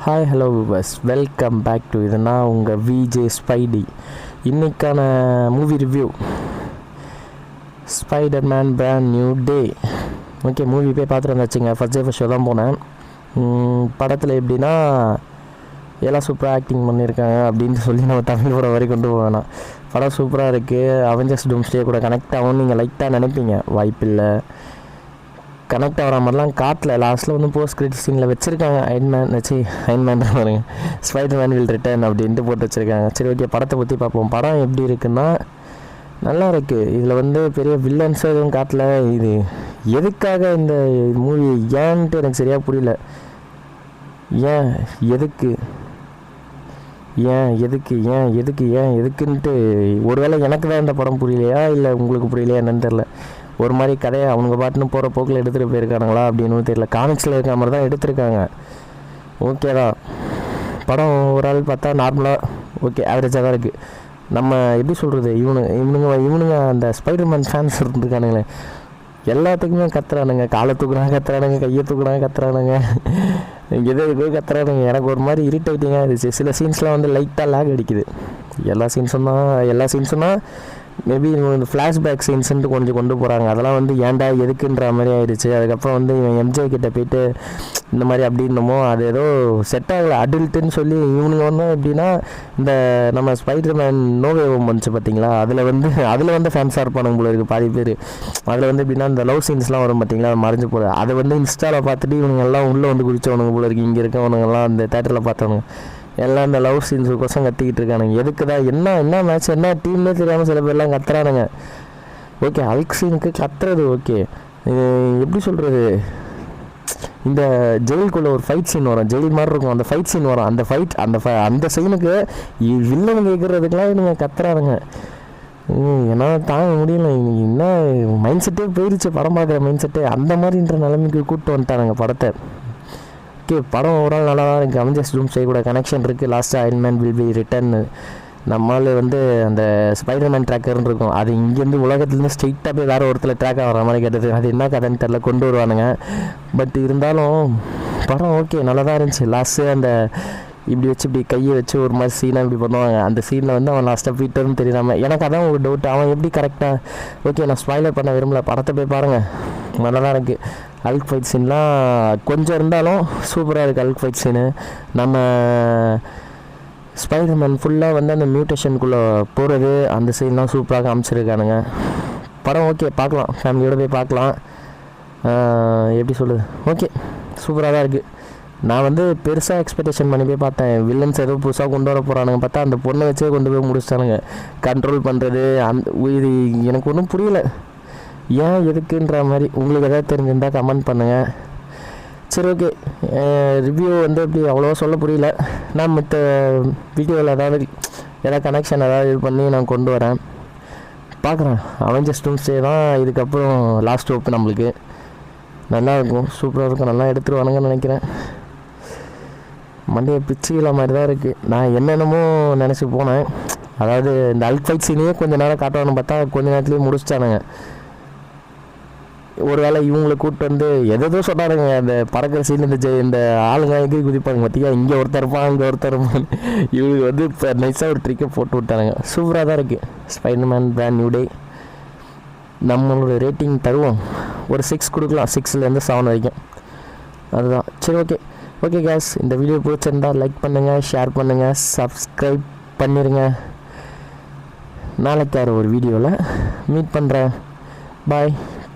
Hi hello viewers, welcome back to இது. நான் உங்கள் விஜே ஸ்பைடி. இன்றைக்கான movie review Spiderman brand new day. Okay, movie போய் பார்த்துட்டு வந்தாச்சுங்க. ஃபஸ்ட் ஷோ தான் போனேன். படத்தில் எப்படின்னா எல்லாம் சூப்பராக ஆக்டிங் பண்ணியிருக்காங்க அப்படின்னு சொல்லி நம்ம தமிழ் படம் வரை கொண்டு போவேணாம். படம் சூப்பராக இருக்குது. அவெஞ்சர்ஸ் டூம்ஸ்டே கூட கனெக்ட் ஆகும் நீங்கள் லைட்டாக நினைப்பீங்க, வாய்ப்பில்லை. கனெக்ட் ஆகிற மாதிரிலாம் காட்டில் லாஸ்ட்டில் வந்து போஸ்ட் கிரெடிட் சீனில் வச்சுருக்காங்க. அயன்மேன் பாருங்க, ஸ்பைடர்மேன் வில் ரிட்டர்ன் அப்படின்ட்டு போட்டு வச்சுருக்காங்க. சரி, ஓகே, படத்தை பற்றி பார்ப்போம். படம் எப்படி இருக்குன்னா நல்லா இருக்குது. இதில் வந்து பெரிய வில்லன்ஸ் எதுவும் காட்டல. இது எதுக்காக இந்த மூவி ஏன்ட்டு எனக்கு சரியாக புரியல. ஏன் எதுக்குன்ட்டு ஒருவேளை எனக்கு தான் இந்த படம் புரியலையா இல்லை உங்களுக்கு புரியலையா என்னன்னு தெரில. ஒரு மாதிரி கதையை அவனுங்க பாட்டுன்னு போகிற போக்கில் எடுத்துகிட்டு போயிருக்கானுங்களா அப்படின்னு தெரியல. காமிக்ஸில் இருக்கிற மாதிரி தான் எடுத்திருக்காங்க. ஓகே தான், படம் ஒரு ஆள் பார்த்தா நார்மலாக ஓகே ஆவரேஜாக தான் இருக்குது. நம்ம எப்படி சொல்கிறது, இவனுங்க அந்த ஸ்பைடர்மேன் ஃபேன்ஸ் இருந்துருக்கானுங்களே, எல்லாத்துக்குமே கத்துறானுங்க. காலை தூக்குறாங்க கத்துறானுங்க, கையை தூக்குறாங்க கத்துறானுங்க, எதோ கத்துறானுங்க. எனக்கு ஒரு மாதிரி இரிட்டேட்டிங்காக இருந்துச்சு. சில சீன்ஸ்லாம் வந்து லைட்டாக லேக் அடிக்குது. எல்லா சீன்ஸும் தான் மேபி இந்த ஃப்ளாஷ்பேக் சீன்ஸுன்ட்டு கொஞ்சம் கொண்டு போகிறாங்க. அதெல்லாம் வந்து ஏன்டா எதுக்குன்ற மாதிரி ஆயிடுச்சு. அதுக்கப்புறம் வந்து இவன் எம்ஜே கிட்ட போயிட்டு இந்த மாதிரி அப்படின்னமோ அது ஏதோ செட் ஆகலை. அடல்ட்டுன்னு சொல்லி இவனுங்க வந்து எப்படின்னா இந்த நம்ம ஸ்பைடர்மேன் நோவே வந்துச்சு பார்த்தீங்களா, அதில் வந்து ஃபேன்ஸாக இருப்பானுங்க போல இருக்குது பாதி பேர். அதில் வந்து எப்படின்னா இந்த லவ் சீன்ஸ்லாம் வரும் பார்த்தீங்களா, அது மறைஞ்சு போகுது. அதை வந்து இன்ஸ்டாவில் பார்த்துட்டு இவனுங்கெல்லாம் உள்ளே வந்து குடிச்சவனுங்க போல இருக்குது. இங்கே இருக்கவனுங்கெல்லாம் அந்த தேட்டரில் பார்த்தவனுங்க எல்லாம் இந்த லவ் சீன்ஸுக்கோசம் கத்திக்கிட்டு இருக்கானுங்க. எதுக்கு தான் என்ன மேட்ச் என்ன டீம்னே தெரியாமல் சில பேர்லாம் கத்துறானுங்க. ஓகே, ஹல்க் சீனுக்கு கத்துறது ஓகே. எப்படி சொல்கிறது, இந்த ஜெயிலுக்குள்ளே ஒரு ஃபைட் சீன் வரும், ஜெயில் மாதிரி இருக்கும், அந்த ஃபைட் சீன் வரும். அந்த சீனுக்கு வில்லன் கேட்குறதுக்கெலாம் நீங்கள் கத்துறானுங்க. ஏன்னா தாங்க முடியல. என்ன மைண்ட் செட்டே போயிடுச்சு, படம் பார்க்குற மைண்ட் செட்டே அந்த மாதிரின்ற நிலைமைக்கு கூப்பிட்டு வந்துட்டானுங்க படத்தை. ஓகே, படம் ஓவரால் நல்லா தான் இருக்குது. அவெஞ்சர்ஸ் டூம்ஸ்டே கூட கனெக்ஷன் இருக்குது. லாஸ்ட்டாக அயன்மேன் வில் பி ரிட்டர்ன் நம்மளால் வந்து அந்த ஸ்பைடர்மேன் ட்ராக்கர்னு இருக்கும், அது இங்கேருந்து உலகத்துலேருந்து ஸ்ட்ரெயிட்டாக போய் வேறு ஒருத்தர் ட்ராக் ஆகிற மாதிரி கேட்டது. அது என்ன கதைன்னு தெரில, கொண்டு வருவானுங்க. பட் இருந்தாலும் படம் ஓகே நல்லா தான் இருந்துச்சு. லாஸ்ட்டு அந்த இப்படி வச்சு இப்படி கையை வச்சு ஒரு மாதிரி சீனாக இப்படி பண்ணுவாங்க. அந்த சீனில் வந்து அவன் லாஸ்ட்டாக பீட்டர்னு தெரியாமல் எனக்கு அதான் ஒரு டவுட், அவன் எப்படி கரெக்டாக. ஓகே, நான் ஸ்பாய்லர் பண்ண விரும்பல, படத்தை போய் பாருங்கள், நல்லா தான் இருக்குது. ஹல்க் ஃபைட் சீன்லாம் கொஞ்சம் இருந்தாலும் சூப்பராக இருக்குது. ஹல்க் ஃபைட் சீனு நம்ம ஸ்பைடர்மேன் ஃபுல்லாக வந்து அந்த மியூட்டேஷனுக்குள்ளே போகிறது, அந்த சீன்லாம் சூப்பராக காமிச்சிருக்கானுங்க. படம் ஓகே, பார்க்கலாம், ஃபேமிலியோடு போய் பார்க்கலாம். எப்படி சொல்லுது, ஓகே சூப்பராக தான் இருக்குது. நான் வந்து பெருசாக எக்ஸ்பெக்டேஷன் பண்ணி போய் பார்த்தேன். வில்லன்ஸ் ஏதோ புதுசாக கொண்டு வர போகிறானுங்க, பார்த்தா அந்த பொண்ணை வச்சே கொண்டு போய் முடிச்சிட்டானுங்க. கண்ட்ரோல் பண்ணுறது இது எனக்கு ஒன்றும் புரியல, ஏன் எதுக்குன்ற மாதிரி. உங்களுக்கு எதாவது தெரிஞ்சிருந்தால் கமெண்ட் பண்ணுங்கள். சரி, ஓகே, ரிவ்யூ வந்து இப்படி அவ்வளோவா சொல்ல புரியல. நான் மற்ற வீடியோவில் ஏதாவது கனெக்ஷன் ஏதாவது இது பண்ணி நான் கொண்டு வரேன், பார்க்குறேன். அவெஞ்சர்ஸ் டூம்ஸ்டே தான் இதுக்கப்புறம் லாஸ்ட் ஹோப். நம்மளுக்கு நல்லாயிருக்கும், சூப்பராக இருக்கும், நல்லா எடுத்துருவானுங்கன்னு நினைக்கிறேன். மண்டையை பிச்சுக்கிற மாதிரி தான் இருக்குது. நான் என்னென்னமோ நினச்சி போனேன். அதாவது இந்த ஹல்க் ஃபைட் சீனையே கொஞ்சம் நேரம் காட்டுவானு பார்த்தா கொஞ்ச நேரத்துலேயே முடிச்சிட்டானுங்க. ஒரு வேளை இவங்களை கூப்பிட்டு வந்து எதோ சொன்னாருங்க, அந்த பறக்கிற சீன் இந்த ஆளுங்க எங்கே குதிப்பாங்க பார்த்தியா, இங்கே ஒருத்தர் இருப்பான் அங்கே ஒருத்தர் இருப்பான். இவங்களுக்கு வந்து இப்போ நைஸாக ஒரு ட்ரிக்கை போட்டு விட்டானுங்க. சூப்பராக தான் இருக்குது ஸ்பைடர்மேன் பிராண்ட் நியூ டே. நம்மளோட ரேட்டிங் தருவோம், ஒரு 6 கொடுக்கலாம், 6லேருந்து 7 வரைக்கும். அதுதான். சரி, ஓகே கேஸ், இந்த வீடியோ பிடிச்சிருந்தால் லைக் பண்ணுங்கள், ஷேர் பண்ணுங்கள், சப்ஸ்கிரைப் பண்ணிடுங்க. நாளைக்கு ஒரு வீடியோவில் மீட் பண்ணுறேன். பாய்.